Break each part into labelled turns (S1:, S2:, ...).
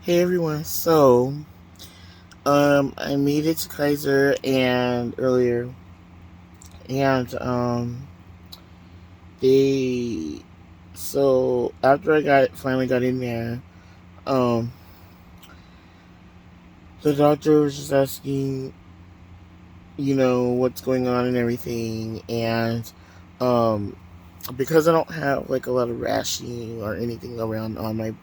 S1: Hey everyone. I made it to Kaiser and earlier, and they after I got finally got in there, um, the doctor was just asking, what's going on and everything, and um, because I don't have like a lot of rashing or anything around on my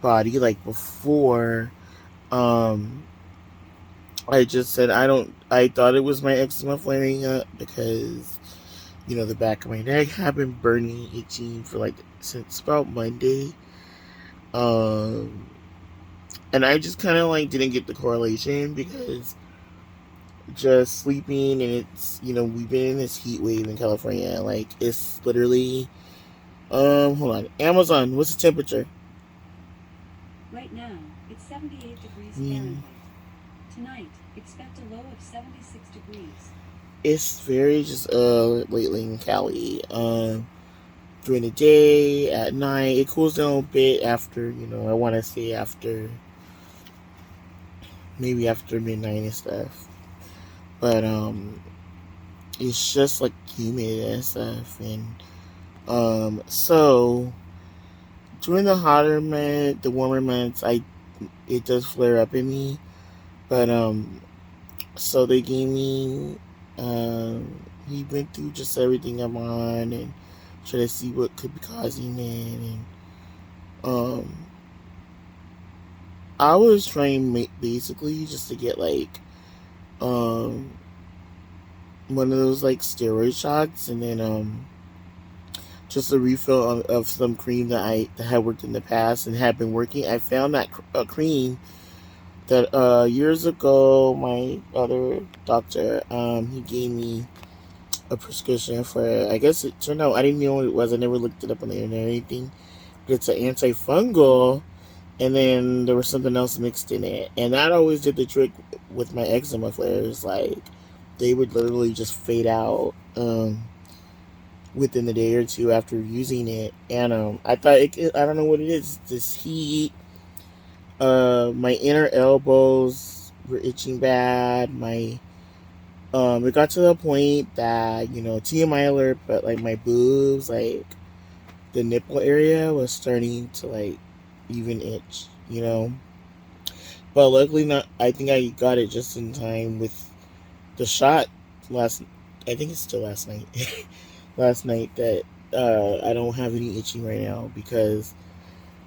S1: body like before, um, I just said I don't. I thought it was my eczema flaring up because the back of my neck had been burning, itching for like since about Monday. Um, and I just kind of like didn't get the correlation because just sleeping and it's we've been in this heat wave in California. Like it's literally hold on, Amazon. What's the temperature?
S2: Right now, it's 78 degrees
S1: Mm,
S2: Fahrenheit. Tonight, expect a low of 76 degrees.
S1: it's very just lately in Cali. During the day, at night. It cools down a bit after, I want to say after, maybe after midnight and stuff. But, it's just like humid and stuff. And, so during the warmer months, it does flare up in me. But, so they gave me, he went through just everything I'm on and try to see what could be causing it. And, um, I was trying basically just to get like um one of those like steroid shots, and then just a refill of some cream that had worked in the past and had been working. I found that a cream that years ago my other doctor he gave me a prescription for. I guess it turned out I didn't know what it was. I never looked it up on the internet or anything. But it's an antifungal, and then there was something else mixed in it, and that always did the trick with my eczema flares. Like they would literally just fade out within the day or two after using it. And I thought I don't know what it is. This heat. My inner elbows were itching bad. It got to the point that TMI alert, but like my boobs, like the nipple area, was starting to like even itch. But luckily not. I think I got it just in time with the shot last. I think it's still last night. Last night that I don't have any itching right now because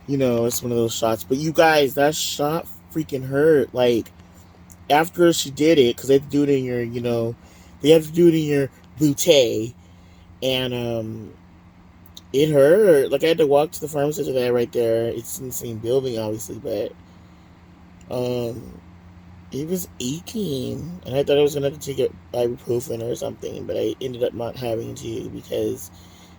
S1: it's one of those shots. But you guys, that shot freaking hurt. Like after she did it, because they have to do it in your, they have to do it in your bootay, and it hurt. Like I had to walk to the pharmacy to that right there. It's in the same building, obviously, but um it was aching, and I thought I was gonna have to take ibuprofen or something, but I ended up not having to because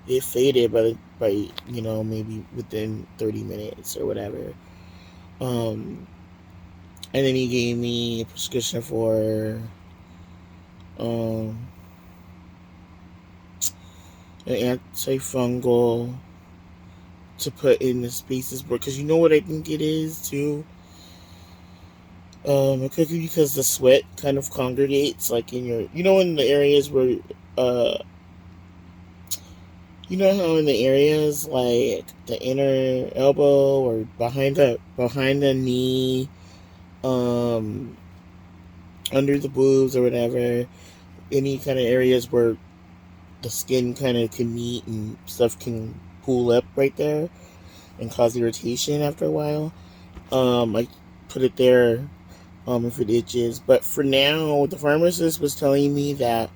S1: it faded by maybe within 30 minutes or whatever. Um, and then he gave me a prescription for um an antifungal to put in the spaces because you know what I think it is too. It could be because the sweat kind of congregates, like in your, in the areas where, uh, how in the areas like the inner elbow or behind the knee, um, under the boobs or whatever, any kind of areas where the skin kind of can meet and stuff can pool up right there and cause irritation after a while. I put it there if it itches. But for now, the pharmacist was telling me that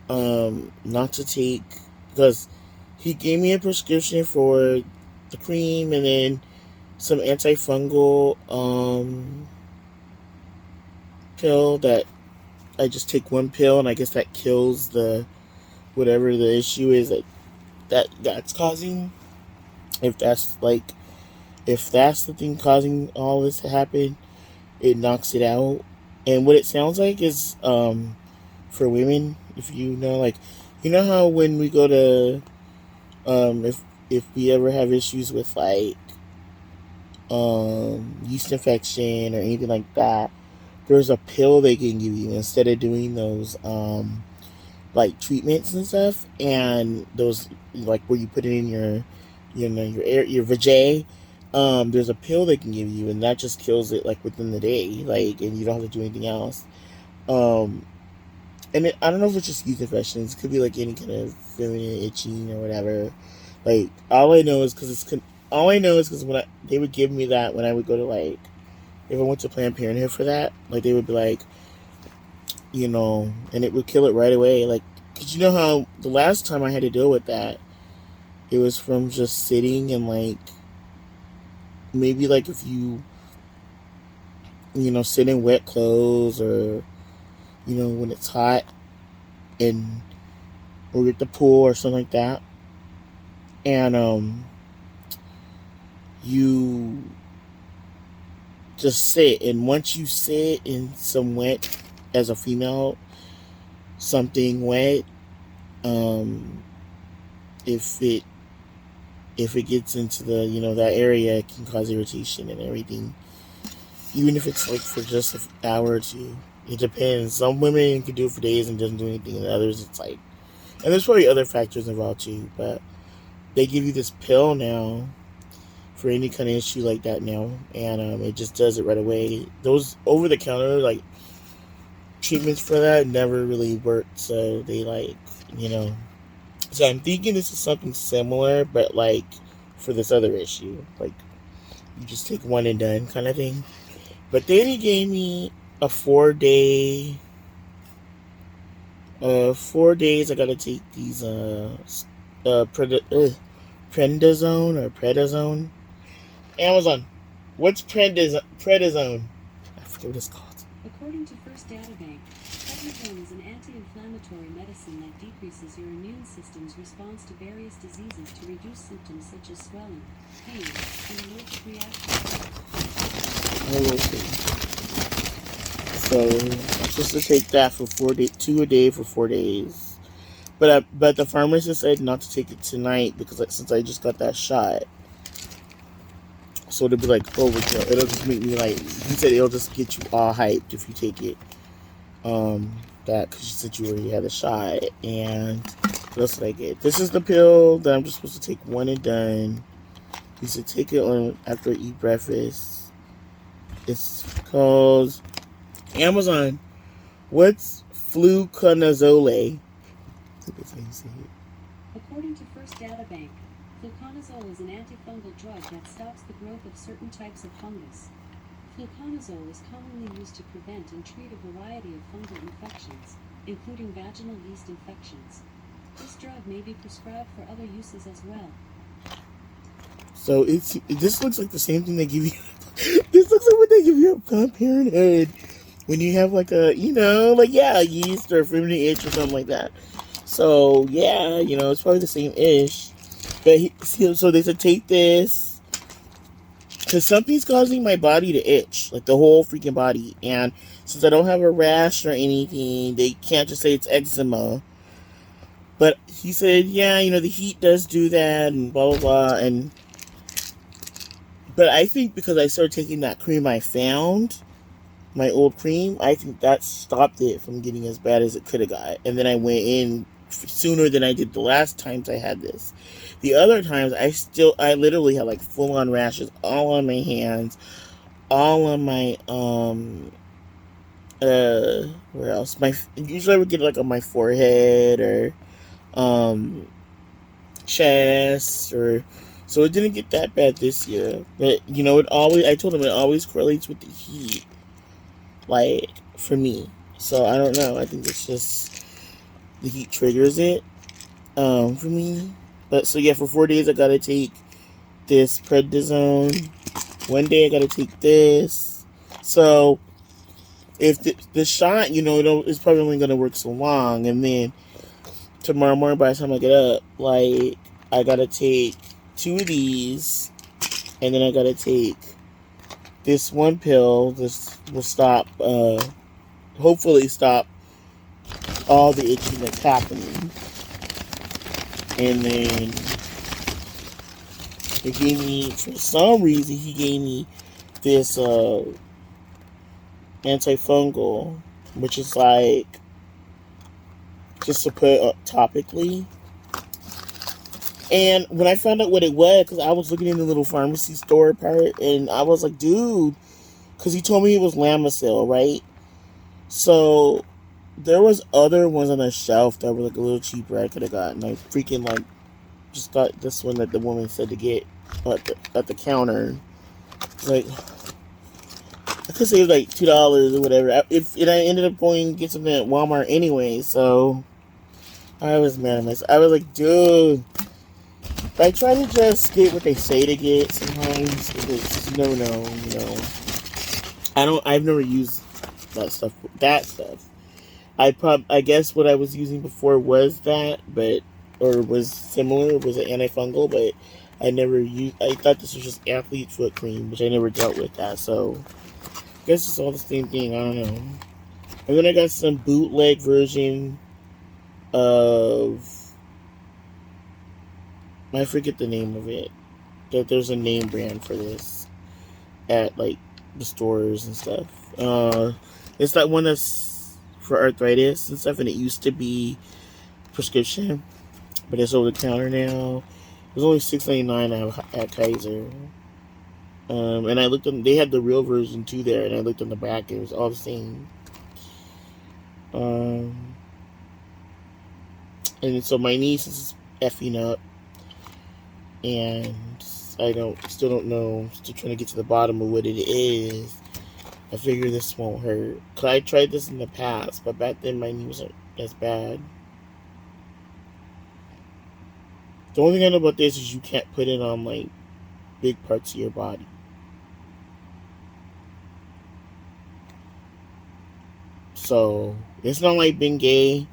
S1: not to take, because he gave me a prescription for the cream and then some antifungal pill that I just take one pill, and I guess that kills the whatever the issue is that's causing. If that's like if that's the thing causing all this to happen, it knocks it out. And what it sounds like is for women, if like how when we go to if we ever have issues with like yeast infection or anything like that, there's a pill they can give you instead of doing those like treatments and stuff, and those like where you put it in your your vajay. There's a pill they can give you, and that just kills it like within the day, like, and you don't have to do anything else. Um, I don't know if it's just yeast infections. It could be like any kind of feminine itching or whatever. Like all I know is because they would give me that when I would go to like if I went to Planned Parenthood for that, like they would be like, and it would kill it right away. Like, cause you know how the last time I had to deal with that, it was from just sitting and like maybe like if you sit in wet clothes or when it's hot and or at the pool or something like that, and you just sit, and once you sit in some wet, as a female, something wet, um if it gets into the that area, it can cause irritation and everything, even if it's like for just an hour or two. It depends. Some women can do it for days and doesn't do anything, and others it's like, and there's probably other factors involved too, but they give you this pill now for any kind of issue like that now, and it just does it right away. Those over the counter like treatments for that never really worked, so they like so I'm thinking this is something similar, but like for this other issue, like you just take one and done kind of thing. But then he gave me a 4 day 4 days I gotta take these prednisone. Amazon, what's prednisone? I forget what it's called.
S2: According to First Data Bank, prednisone is an anti-inflammatory medicine that decreases your immune system's response to various diseases to reduce symptoms such as swelling, pain, and allergic reactions.
S1: Oh, okay. So I'm supposed to take that for 4 days, 2 a day for 4 days. But the pharmacist said not to take it tonight because since I just got that shot, so it'll be like overkill. It'll just make me like, he said it'll just get you all hyped if you take it. That because she said you already had a shot. And what else did I get? This is the pill that I'm just supposed to take one and done. He said take it on after I eat breakfast. It's called Amazon. What's fluconazole? That's how you say it.
S2: According to First Data Bank, fluconazole is an antifungal drug that stops the growth of certain types of fungus. Fluconazole is commonly used to prevent and treat a variety of fungal infections, including vaginal yeast infections. This drug may be prescribed for other uses as well.
S1: So this looks like the same thing they give you. This looks like what they give you at Planned Parenthood when you have like a yeast or feminine itch or something like that. So yeah, it's probably the same ish. But so they said take this because something's causing my body to itch, like the whole freaking body. And since I don't have a rash or anything, they can't just say it's eczema. But he said, yeah, the heat does do that and blah blah blah. But I think because I started taking that cream I found, my old cream, I think that stopped it from getting as bad as it could have got. And then I went in sooner than I did the last times I had this. The other times, I literally had like full on rashes all on my hands, all on my, where else? Usually I would get like on my forehead or, chest or, so it didn't get that bad this year. But, I told him it always correlates with the heat. Like, for me. So, I don't know. I think it's just the heat triggers it, for me. But, so yeah, for 4 days I gotta take this prednisone. 1 day I gotta take this. So, if the shot, it's probably only gonna work so long. And then, tomorrow morning by the time I get up, like, I gotta take 2 of these, and then I gotta take this one pill. This will stop, hopefully stop all the itching that's happening. And then He gave me, for some reason, he gave me this antifungal, which is like just to put topically. And when I found out what it was, because I was looking in the little pharmacy store part, and I was like, dude, because he told me it was Lamisil, right? So there was other ones on the shelf that were like a little cheaper I could have gotten. I freaking like just got this one that the woman said to get at the counter. Like I could save like $2 or whatever. If and I ended up going to get something at Walmart anyway, so I was mad at myself. I was like, dude, I try to just get what they say to get sometimes because you never know, you know. I've never used that stuff. I guess what I was using before was that, but or was similar, was an antifungal, but I never used. I thought this was just athlete foot cream, which I never dealt with that. So I guess it's all the same thing. I don't know. And then I got some bootleg version of I forget the name of it. There's a name brand for this at like the stores and stuff. It's that one that's for arthritis and stuff, and it used to be prescription, but it's over the counter now. It was only $6.99 at Kaiser. And I looked on. They had the real version too there, and I looked on the back. It was all the same. And so my niece is effing up, and I still don't know. Still trying to get to the bottom of what it is. I figure this won't hurt. Cause I tried this in the past, but back then my knee wasn't as bad. The only thing I know about this is you can't put it on like big parts of your body. So it's not like Bengay.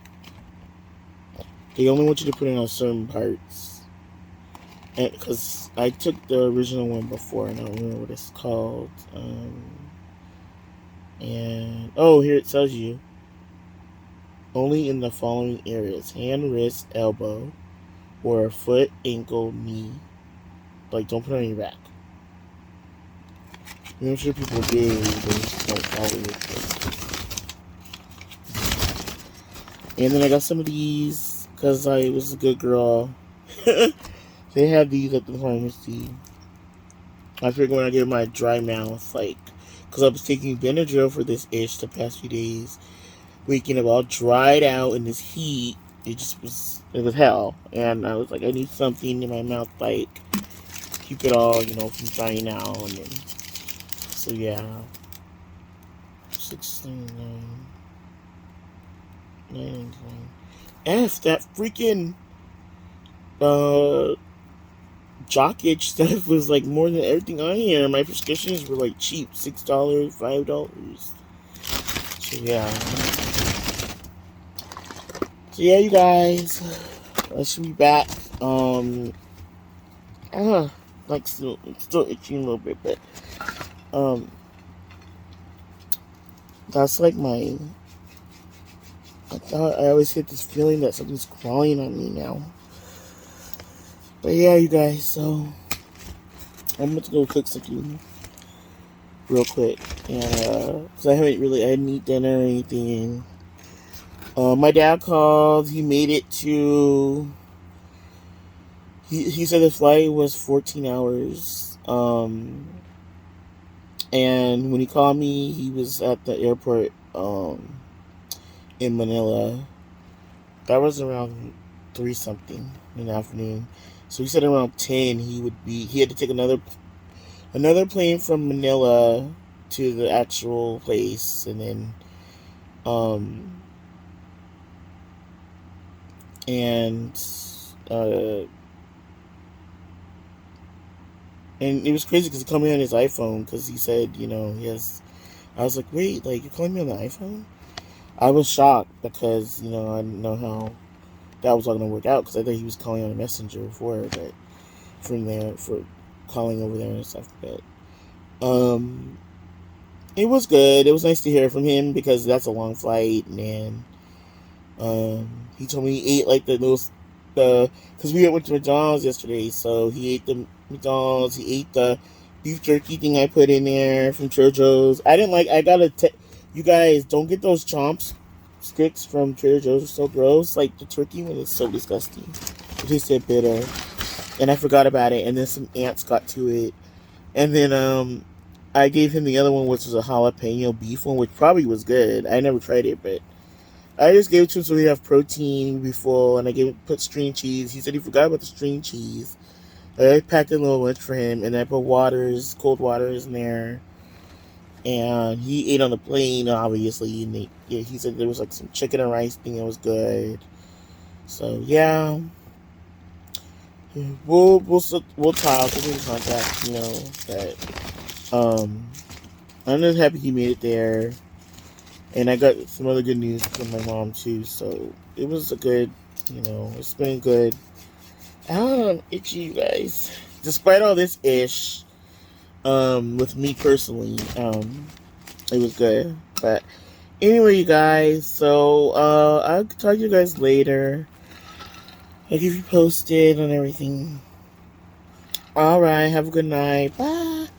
S1: They only want you to put it on certain parts. And because I took the original one before, and I don't remember what it's called. And here it tells you. Only in the following areas: hand, wrist, elbow, or foot, ankle, knee. Like, don't put it on your back. I'm sure people do, they just don't follow it. And then I got some of these because I was a good girl. They have these at the pharmacy. I figured when I get my dry mouth, like, because I was taking Benadryl for this itch the past few days, waking up all dried out in this heat. It was hell. And I was like, I need something in my mouth, like, keep it all, from drying out. And then, so yeah, $6.99. F that freaking jock itch stuff was like more than everything on here. My prescriptions were like cheap, $6, $5. So yeah, you guys, I should be back. Like still itching a little bit, but that's like I always get this feeling that something's crawling on me now. But yeah, you guys, so I'm going to go cook something real quick. And, because I didn't eat dinner or anything. My dad called. He made it to, he said the flight was 14 hours. And when he called me, he was at the airport, in Manila. That was around 3-something in the afternoon. So he said around 10 he had to take another plane from Manila to the actual place, and then and it was crazy because he called me on his iPhone because he said, he has. I was like, wait, like you're calling me on the iPhone? I was shocked because I didn't know how that was all going to work out because I thought he was calling on a messenger before, but from there for calling over there and stuff. But it was good. It was nice to hear from him because that's a long flight, and he told me he ate like the most the because we went to McDonald's yesterday, so he ate the McDonald's. He ate the beef jerky thing I put in there from Trader Joe's. I didn't like. You guys don't get those chomps sticks from Trader Joe's. Are so gross. Like the turkey one is so disgusting. It tasted bitter, and I forgot about it. And then some ants got to it, and then I gave him the other one, which was a jalapeno beef one, which probably was good. I never tried it, but I just gave it to him so we have protein before, and I put string cheese. He said he forgot about the string cheese. I packed a little lunch for him, and I put cold waters in there, and he ate on the plane, obviously. And he said there was like some chicken and rice thing that was good. So yeah, we'll talk. We'll be in contact. But I'm just happy he made it there. And I got some other good news from my mom too, so it was a good, it's been good. I'm itchy, you guys. Despite all this with me personally, it was good. But anyway, you guys, so I'll talk to you guys later. I'll keep you posted on everything. Alright, have a good night. Bye.